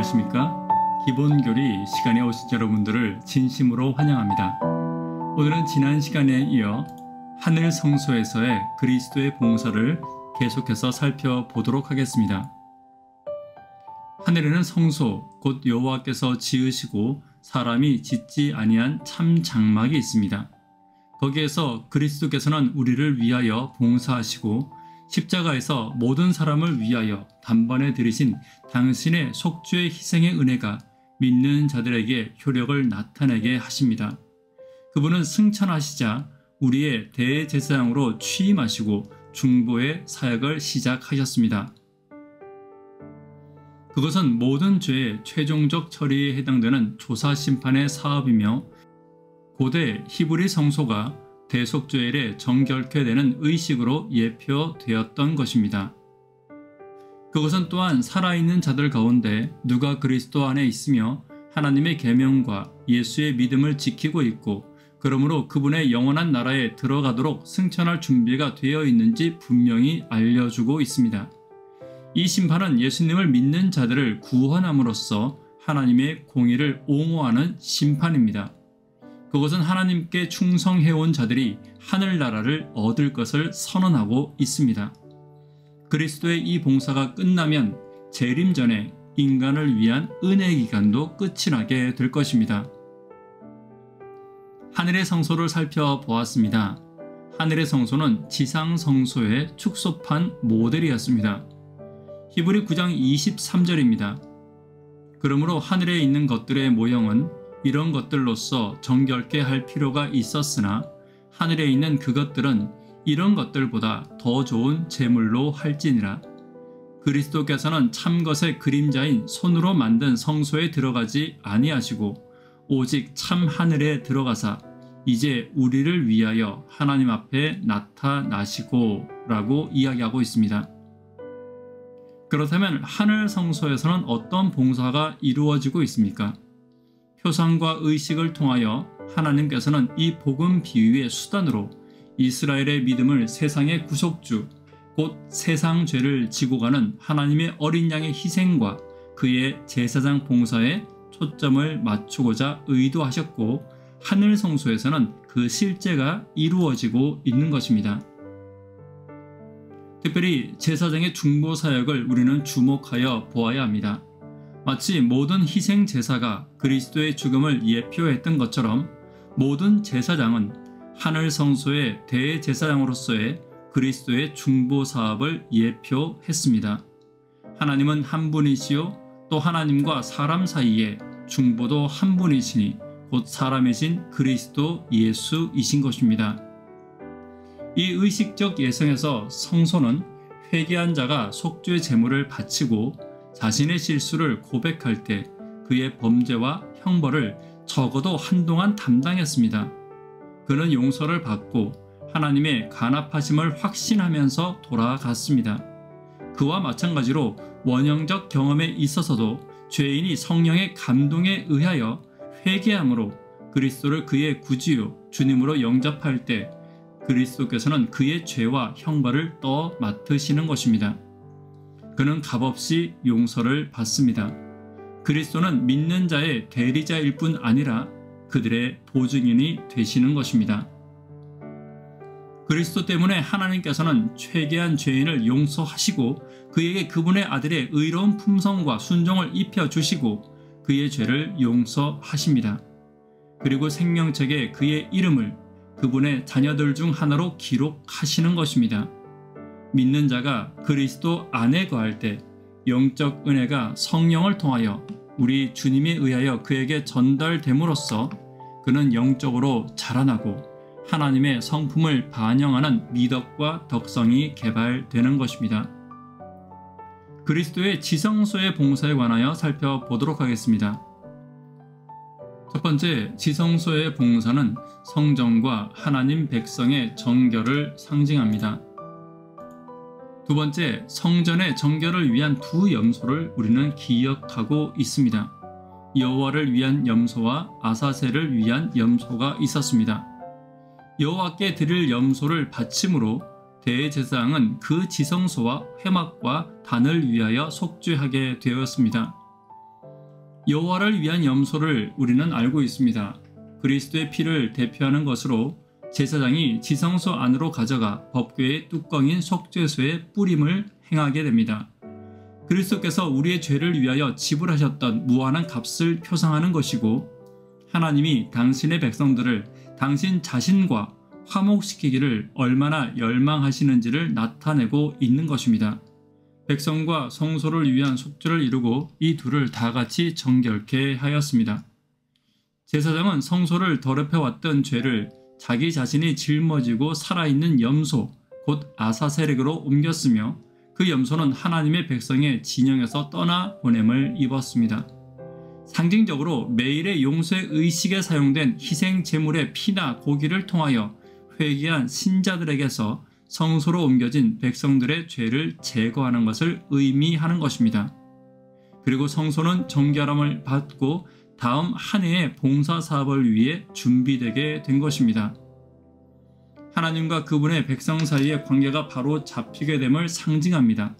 안녕하십니까? 기본교리 시간에 오신 여러분들을 진심으로 환영합니다. 오늘은 지난 시간에 이어 하늘 성소에서의 그리스도의 봉사를 계속해서 살펴보도록 하겠습니다. 하늘에는 성소, 곧 여호와께서 지으시고 사람이 짓지 아니한 참 장막이 있습니다. 거기에서 그리스도께서는 우리를 위하여 봉사하시고 십자가에서 모든 사람을 위하여 단번에 들이신 당신의 속죄의 희생의 은혜가 믿는 자들에게 효력을 나타내게 하십니다. 그분은 승천하시자 우리의 대제사장으로 취임하시고 중보의 사역을 시작하셨습니다. 그것은 모든 죄의 최종적 처리에 해당되는 조사심판의 사업이며 고대 히브리 성소가 대속죄일에 정결케 되는 의식으로 예표되었던 것입니다. 그것은 또한 살아있는 자들 가운데 누가 그리스도 안에 있으며 하나님의 계명과 예수의 믿음을 지키고 있고 그러므로 그분의 영원한 나라에 들어가도록 승천할 준비가 되어 있는지 분명히 알려주고 있습니다. 이 심판은 예수님을 믿는 자들을 구원함으로써 하나님의 공의를 옹호하는 심판입니다. 그것은 하나님께 충성해온 자들이 하늘나라를 얻을 것을 선언하고 있습니다. 그리스도의 이 봉사가 끝나면 재림 전에 인간을 위한 은혜 기간도 끝이 나게 될 것입니다. 하늘의 성소를 살펴보았습니다. 하늘의 성소는 지상 성소의 축소판 모델이었습니다. 히브리 9장 23절입니다. 그러므로 하늘에 있는 것들의 모형은 이런 것들로서 정결케 할 필요가 있었으나 하늘에 있는 그것들은 이런 것들보다 더 좋은 제물로 할지니라. 그리스도께서는 참것의 그림자인 손으로 만든 성소에 들어가지 아니하시고 오직 참 하늘에 들어가사 이제 우리를 위하여 하나님 앞에 나타나시고 라고 이야기하고 있습니다. 그렇다면 하늘 성소에서는 어떤 봉사가 이루어지고 있습니까? 표상과 의식을 통하여 하나님께서는 이 복음 비유의 수단으로 이스라엘의 믿음을 세상의 구속주, 곧 세상 죄를 지고 가는 하나님의 어린 양의 희생과 그의 제사장 봉사에 초점을 맞추고자 의도하셨고 하늘 성소에서는 그 실제가 이루어지고 있는 것입니다. 특별히 제사장의 중보 사역을 우리는 주목하여 보아야 합니다. 마치 모든 희생 제사가 그리스도의 죽음을 예표했던 것처럼 모든 제사장은 하늘 성소의 대제사장으로서의 그리스도의 중보 사업을 예표했습니다. 하나님은 한 분이시요 또 하나님과 사람 사이에 중보도 한 분이시니 곧 사람이신 그리스도 예수이신 것입니다. 이 의식적 예성에서 성소는 회개한 자가 속죄 제물을 바치고 자신의 실수를 고백할 때 그의 범죄와 형벌을 적어도 한동안 담당했습니다. 그는 용서를 받고 하나님의 간합하심을 확신하면서 돌아갔습니다. 그와 마찬가지로 원형적 경험에 있어서도 죄인이 성령의 감동에 의하여 회개함으로 그리스도를 그의 구주요 주님으로 영접할 때 그리스도께서는 그의 죄와 형벌을 맡으시는 것입니다. 그는 값없이 용서를 받습니다. 그리스도는 믿는 자의 대리자일 뿐 아니라 그들의 보증인이 되시는 것입니다. 그리스도 때문에 하나님께서는 회개한 죄인을 용서하시고 그에게 그분의 아들의 의로운 품성과 순종을 입혀주시고 그의 죄를 용서하십니다. 그리고 생명책에 그의 이름을 그분의 자녀들 중 하나로 기록하시는 것입니다. 믿는 자가 그리스도 안에 거할 때 영적 은혜가 성령을 통하여 우리 주님에 의하여 그에게 전달됨으로써 그는 영적으로 자라나고 하나님의 성품을 반영하는 미덕과 덕성이 개발되는 것입니다. 그리스도의 지성소의 봉사에 관하여 살펴보도록 하겠습니다. 첫 번째, 지성소의 봉사는 성전과 하나님 백성의 정결을 상징합니다. 두 번째, 성전의 정결을 위한 두 염소를 우리는 기억하고 있습니다. 여호와를 위한 염소와 아사셀을 위한 염소가 있었습니다. 여호와께 드릴 염소를 바침으로 대제사장은 그 지성소와 회막과 단을 위하여 속죄하게 되었습니다. 여호와를 위한 염소를 우리는 알고 있습니다. 그리스도의 피를 대표하는 것으로 제사장이 지성소 안으로 가져가 법궤의 뚜껑인 속죄소에 뿌림을 행하게 됩니다. 그리스도께서 우리의 죄를 위하여 지불하셨던 무한한 값을 표상하는 것이고, 하나님이 당신의 백성들을 당신 자신과 화목시키기를 얼마나 열망하시는지를 나타내고 있는 것입니다. 백성과 성소를 위한 속죄를 이루고 이 둘을 다 같이 정결케 하였습니다. 제사장은 성소를 더럽혀왔던 죄를 자기 자신이 짊어지고 살아있는 염소, 곧 아사셀에게로 옮겼으며, 그 염소는 하나님의 백성의 진영에서 떠나 보냄을 입었습니다. 상징적으로 매일의 용서의 의식에 사용된 희생 제물의 피나 고기를 통하여 회개한 신자들에게서 성소로 옮겨진 백성들의 죄를 제거하는 것을 의미하는 것입니다. 그리고 성소는 정결함을 받고 다음 한 해의 봉사 사업을 위해 준비되게 된 것입니다. 하나님과 그분의 백성 사이의 관계가 바로 잡히게 됨을 상징합니다.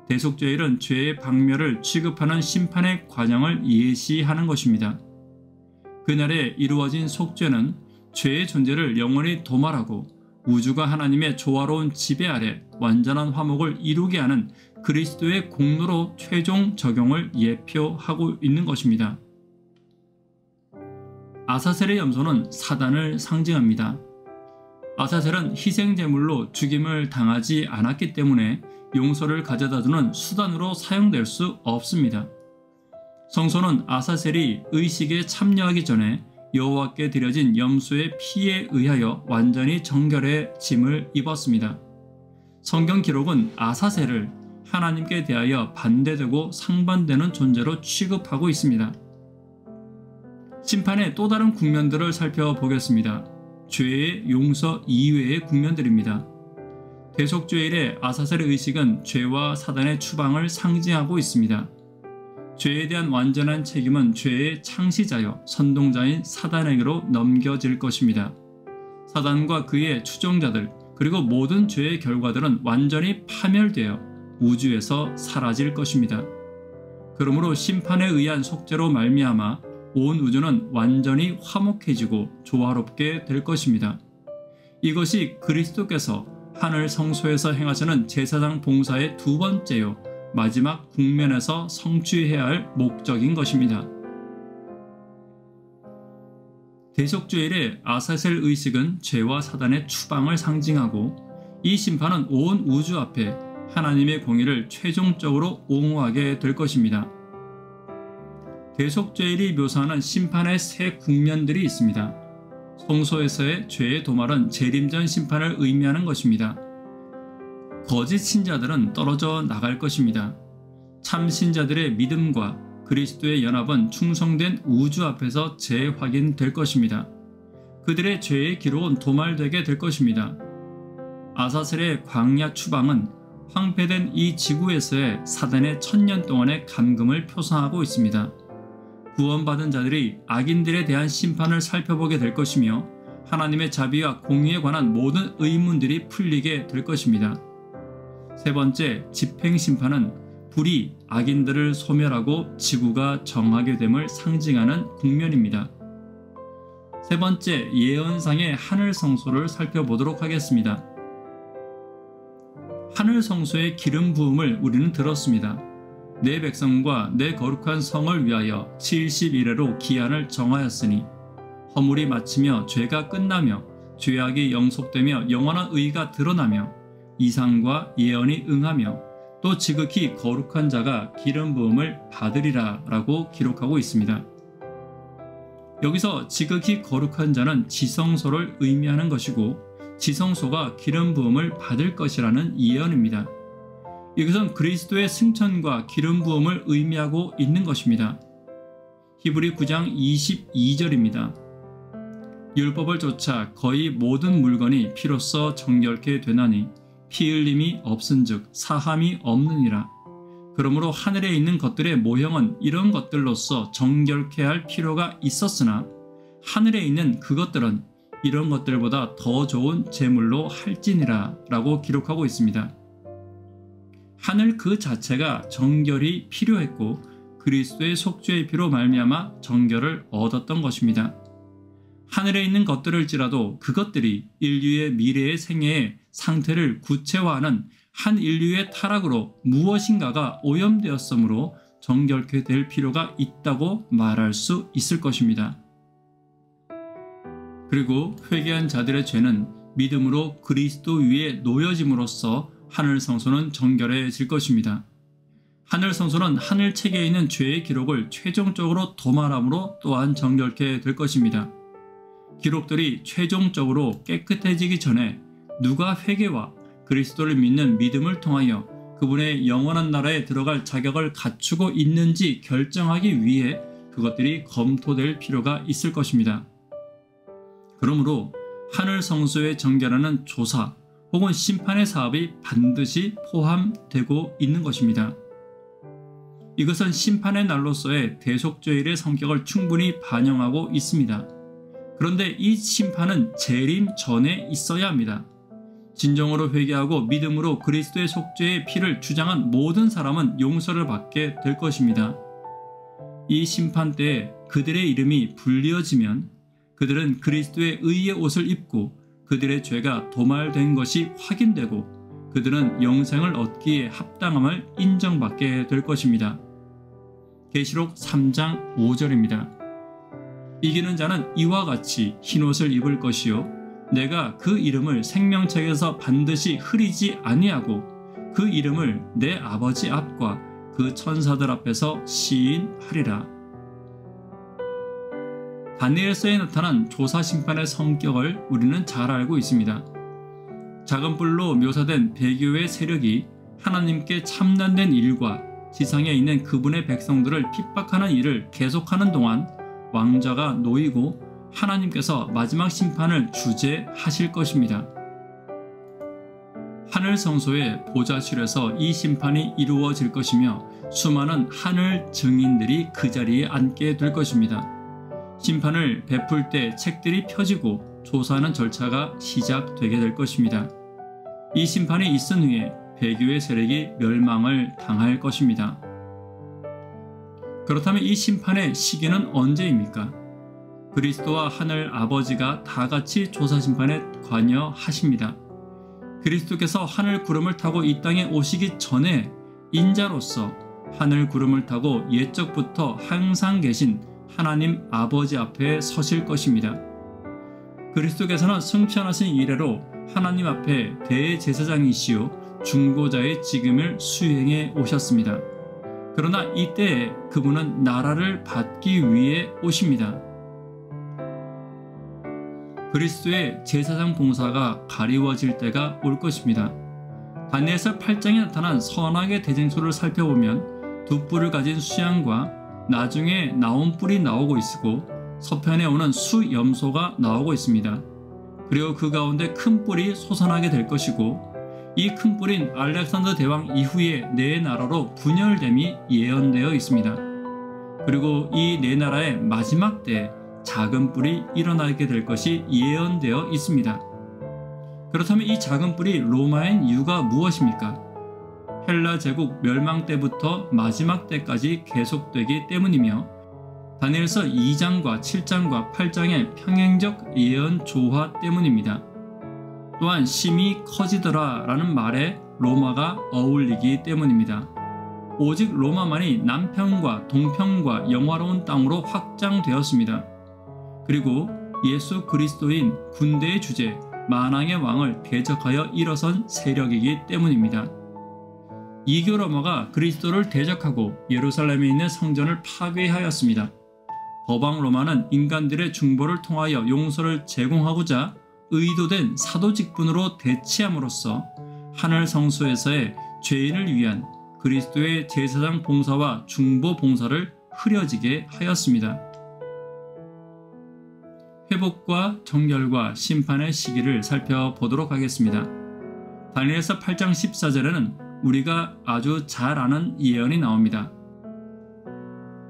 대속죄일은 죄의 박멸을 취급하는 심판의 과정을 예시하는 것입니다. 그날에 이루어진 속죄는 죄의 존재를 영원히 도말하고 우주가 하나님의 조화로운 지배 아래 완전한 화목을 이루게 하는 그리스도의 공로로 최종 적용을 예표하고 있는 것입니다. 아사셀의 염소는 사단을 상징합니다. 아사셀은 희생제물로 죽임을 당하지 않았기 때문에 용서를 가져다주는 수단으로 사용될 수 없습니다. 성소는 아사셀이 의식에 참여하기 전에 여호와께 드려진 염소의 피에 의하여 완전히 정결해짐을 입었습니다. 성경 기록은 아사셀을 하나님께 대하여 반대되고 상반되는 존재로 취급하고 있습니다. 심판의 또 다른 국면들을 살펴보겠습니다. 죄의 용서 이외의 국면들입니다. 대속죄일의 아사셀의 의식은 죄와 사단의 추방을 상징하고 있습니다. 죄에 대한 완전한 책임은 죄의 창시자여 선동자인 사단에게로 넘겨질 것입니다. 사단과 그의 추종자들 그리고 모든 죄의 결과들은 완전히 파멸되어 우주에서 사라질 것입니다. 그러므로 심판에 의한 속죄로 말미암아 온 우주는 완전히 화목해지고 조화롭게 될 것입니다. 이것이 그리스도께서 하늘 성소에서 행하시는 제사장 봉사의 두 번째요 마지막 국면에서 성취해야 할 목적인 것입니다. 대속죄일의 아사셀 의식은 죄와 사단의 추방을 상징하고, 이 심판은 온 우주 앞에 하나님의 공의를 최종적으로 옹호하게 될 것입니다. 대속죄일이 묘사하는 심판의 세 국면들이 있습니다. 성소에서의 죄의 도말은 재림전 심판을 의미하는 것입니다. 거짓 신자들은 떨어져 나갈 것입니다. 참 신자들의 믿음과 그리스도의 연합은 충성된 우주 앞에서 재확인될 것입니다. 그들의 죄의 기록은 도말되게 될 것입니다. 아사셀의 광야 추방은 황폐된 이 지구에서의 사단의 1000년 동안의 감금을 표상하고 있습니다. 구원받은 자들이 악인들에 대한 심판을 살펴보게 될 것이며, 하나님의 자비와 공의에 관한 모든 의문들이 풀리게 될 것입니다. 세 번째, 집행심판은 불이 악인들을 소멸하고 지구가 정하게 됨을 상징하는 국면입니다. 세 번째, 예언상의 하늘 성소를 살펴보도록 하겠습니다. 하늘 성소의 기름 부음을 우리는 들었습니다. 내 백성과 내 거룩한 성을 위하여 70일에로 기한을 정하였으니 허물이 마치며 죄가 끝나며 죄악이 영속되며 영원한 의가 드러나며 이상과 예언이 응하며 또 지극히 거룩한 자가 기름 부음을 받으리라 라고 기록하고 있습니다. 여기서 지극히 거룩한 자는 지성소를 의미하는 것이고, 지성소가 기름 부음을 받을 것이라는 예언입니다. 이것은 그리스도의 승천과 기름 부음을 의미하고 있는 것입니다. 히브리 9장 22절입니다. 율법을 쫓아 거의 모든 물건이 피로써 정결케 되나니 피 흘림이 없은즉 사함이 없느니라. 그러므로 하늘에 있는 것들의 모형은 이런 것들로서 정결케 할 필요가 있었으나 하늘에 있는 그것들은 이런 것들보다 더 좋은 제물로 할지니라 라고 기록하고 있습니다. 하늘 그 자체가 정결이 필요했고, 그리스도의 속죄의 피로 말미암아 정결을 얻었던 것입니다. 하늘에 있는 것들을지라도 그것들이 인류의 미래의 생애의 상태를 구체화하는 한 인류의 타락으로 무엇인가가 오염되었으므로 정결케 될 필요가 있다고 말할 수 있을 것입니다. 그리고 회개한 자들의 죄는 믿음으로 그리스도 위에 놓여짐으로써 하늘 성소는 정결해질 것입니다. 하늘 성소는 하늘 책에 있는 죄의 기록을 최종적으로 도말함으로 또한 정결케 될 것입니다. 기록들이 최종적으로 깨끗해지기 전에 누가 회개와 그리스도를 믿는 믿음을 통하여 그분의 영원한 나라에 들어갈 자격을 갖추고 있는지 결정하기 위해 그것들이 검토될 필요가 있을 것입니다. 그러므로 하늘 성소에 정결하는 조사 혹은 심판의 사업이 반드시 포함되고 있는 것입니다. 이것은 심판의 날로서의 대속죄일의 성격을 충분히 반영하고 있습니다. 그런데 이 심판은 재림 전에 있어야 합니다. 진정으로 회개하고 믿음으로 그리스도의 속죄의 피를 주장한 모든 사람은 용서를 받게 될 것입니다. 이 심판 때에 그들의 이름이 불리어지면 그들은 그리스도의 의의 옷을 입고 그들의 죄가 도말된 것이 확인되고 그들은 영생을 얻기에 합당함을 인정받게 될 것입니다. 계시록 3장 5절입니다. 이기는 자는 이와 같이 흰옷을 입을 것이요 내가 그 이름을 생명책에서 반드시 흐리지 아니하고 그 이름을 내 아버지 앞과 그 천사들 앞에서 시인하리라. 다니엘서에 나타난 조사심판의 성격을 우리는 잘 알고 있습니다. 작은 뿔로 묘사된 배교의 세력이 하나님께 참단된 일과 지상에 있는 그분의 백성들을 핍박하는 일을 계속하는 동안 왕좌가 놓이고 하나님께서 마지막 심판을 주재하실 것입니다. 하늘 성소의 보좌실에서 이 심판이 이루어질 것이며 수많은 하늘 증인들이 그 자리에 앉게 될 것입니다. 심판을 베풀 때 책들이 펴지고 조사하는 절차가 시작되게 될 것입니다. 이 심판이 있은 후에 배교의 세력이 멸망을 당할 것입니다. 그렇다면 이 심판의 시기는 언제입니까? 그리스도와 하늘 아버지가 다 같이 조사심판에 관여하십니다. 그리스도께서 하늘 구름을 타고 이 땅에 오시기 전에 인자로서 하늘 구름을 타고 옛적부터 항상 계신 하나님 아버지 앞에 서실 것입니다. 그리스도께서는 승천하신 이래로 하나님 앞에 대제사장이시요 중보자의 직임을 수행해 오셨습니다. 그러나 이때에 그분은 나라를 받기 위해 오십니다. 그리스도의 제사장 봉사가 가리워질 때가 올 것입니다. 다니엘서 8장에 나타난 선악의 대쟁소를 살펴보면 두 뿔을 가진 수양과 나중에 나온 뿔이 나오고 있고 서편에 오는 수염소가 나오고 있습니다. 그리고 그 가운데 큰 뿔이 솟아나게 될 것이고 이 큰 뿔인 알렉산더 대왕 이후에 네 나라로 분열됨이 예언되어 있습니다. 그리고 이 네 나라의 마지막 때에 작은 뿔이 일어나게 될 것이 예언되어 있습니다. 그렇다면 이 작은 뿔이 로마인 이유가 무엇입니까? 헬라 제국 멸망 때부터 마지막 때까지 계속되기 때문이며 다니엘서 2장과 7장과 8장의 평행적 예언 조화 때문입니다. 또한 심히 커지더라 라는 말에 로마가 어울리기 때문입니다. 오직 로마만이 남편과 동편과 영화로운 땅으로 확장되었습니다. 그리고 예수 그리스도인 군대의 주제 만왕의 왕을 대적하여 일어선 세력이기 때문입니다. 이교 로마가 그리스도를 대적하고 예루살렘에 있는 성전을 파괴하였습니다. 법왕 로마는 인간들의 중보를 통하여 용서를 제공하고자 의도된 사도 직분으로 대치함으로써 하늘 성소에서의 죄인을 위한 그리스도의 제사장 봉사와 중보 봉사를 흐려지게 하였습니다. 회복과 정결과 심판의 시기를 살펴보도록 하겠습니다. 다니엘서 8장 14절에는 우리가 아주 잘 아는 예언이 나옵니다.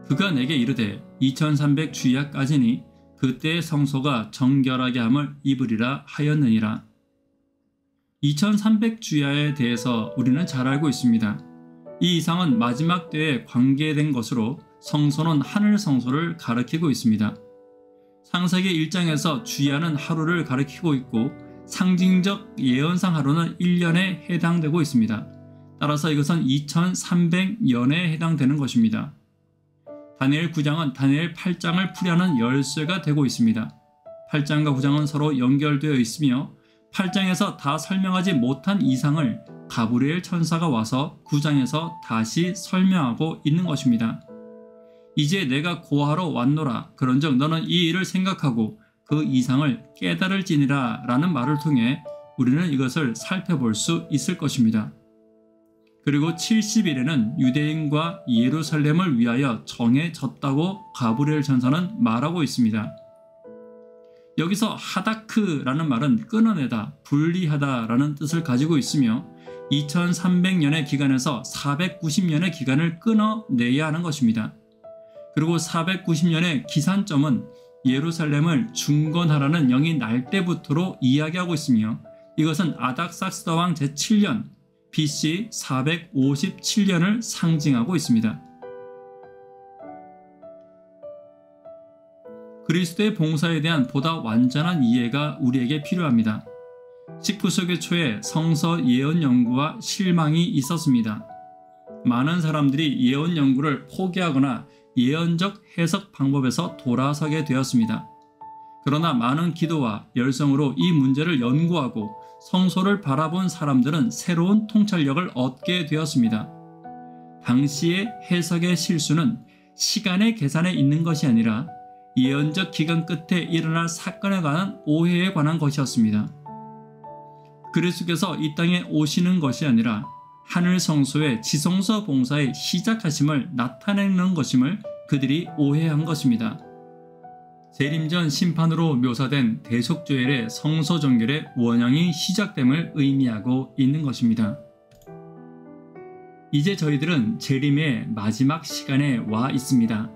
그가 내게 이르되 2300 주야까지니 그때의 성소가 정결하게 함을 입으리라 하였느니라. 2300 주야에 대해서 우리는 잘 알고 있습니다. 이 이상은 마지막 때에 관계된 것으로 성소는 하늘 성소를 가리키고 있습니다. 창세기 1장에서 주의하는 하루를 가리키고 있고 상징적 예언상 하루는 1년에 해당되고 있습니다. 따라서 이것은 2300년에 해당되는 것입니다. 다니엘 9장은 다니엘 8장을 풀이하는 열쇠가 되고 있습니다. 8장과 9장은 서로 연결되어 있으며 8장에서 다 설명하지 못한 이상을 가브리엘 천사가 와서 9장에서 다시 설명하고 있는 것입니다. 이제 내가 고하러 왔노라. 그런즉 너는 이 일을 생각하고 그 이상을 깨달을지니라 라는 말을 통해 우리는 이것을 살펴볼 수 있을 것입니다. 그리고 70일에는 유대인과 예루살렘을 위하여 정해졌다고 가브리엘 천사는 말하고 있습니다. 여기서 하다크라는 말은 끊어내다, 분리하다 라는 뜻을 가지고 있으며 2300년의 기간에서 490년의 기간을 끊어내야 하는 것입니다. 그리고 490년의 기산점은 예루살렘을 중건하라는 영이 날 때부터로 이야기하고 있으며 이것은 아닥삭스다 왕 제7년 BC 457년을 상징하고 있습니다. 그리스도의 봉사에 대한 보다 완전한 이해가 우리에게 필요합니다. 19세기 초에 성서 예언 연구와 실망이 있었습니다. 많은 사람들이 예언 연구를 포기하거나 예언적 해석 방법에서 돌아서게 되었습니다. 그러나 많은 기도와 열성으로 이 문제를 연구하고 성소를 바라본 사람들은 새로운 통찰력을 얻게 되었습니다. 당시의 해석의 실수는 시간의 계산에 있는 것이 아니라 예언적 기간 끝에 일어날 사건에 관한 오해에 관한 것이었습니다. 그리스도께서 이 땅에 오시는 것이 아니라 하늘 성소의 지성소 봉사의 시작하심을 나타내는 것임을 그들이 오해한 것입니다. 재림전 심판으로 묘사된 대속조엘의 성소 정결의 원형이 시작됨을 의미하고 있는 것입니다. 이제 저희들은 재림의 마지막 시간에 와 있습니다.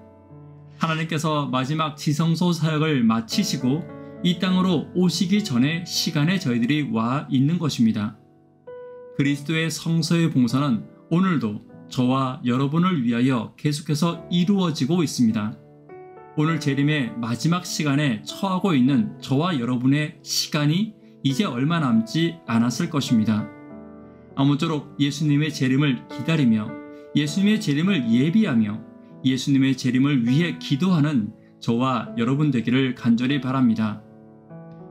하나님께서 마지막 지성소 사역을 마치시고 이 땅으로 오시기 전에 시간에 저희들이 와 있는 것입니다. 그리스도의 성소의 봉사는 오늘도 저와 여러분을 위하여 계속해서 이루어지고 있습니다. 오늘 재림의 마지막 시간에 처하고 있는 저와 여러분의 시간이 이제 얼마 남지 않았을 것입니다. 아무쪼록 예수님의 재림을 기다리며 예수님의 재림을 예비하며 예수님의 재림을 위해 기도하는 저와 여러분 되기를 간절히 바랍니다.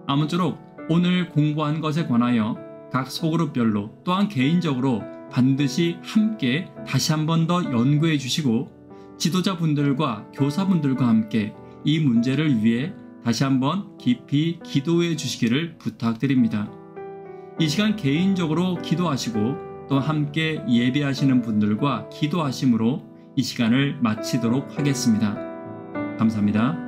아무쪼록 오늘 공부한 것에 관하여 각 소그룹별로 또한 개인적으로 반드시 함께 다시 한 번 더 연구해 주시고 지도자분들과 교사분들과 함께 이 문제를 위해 다시 한번 깊이 기도해 주시기를 부탁드립니다. 이 시간 개인적으로 기도하시고 또 함께 예배하시는 분들과 기도하심으로 이 시간을 마치도록 하겠습니다. 감사합니다.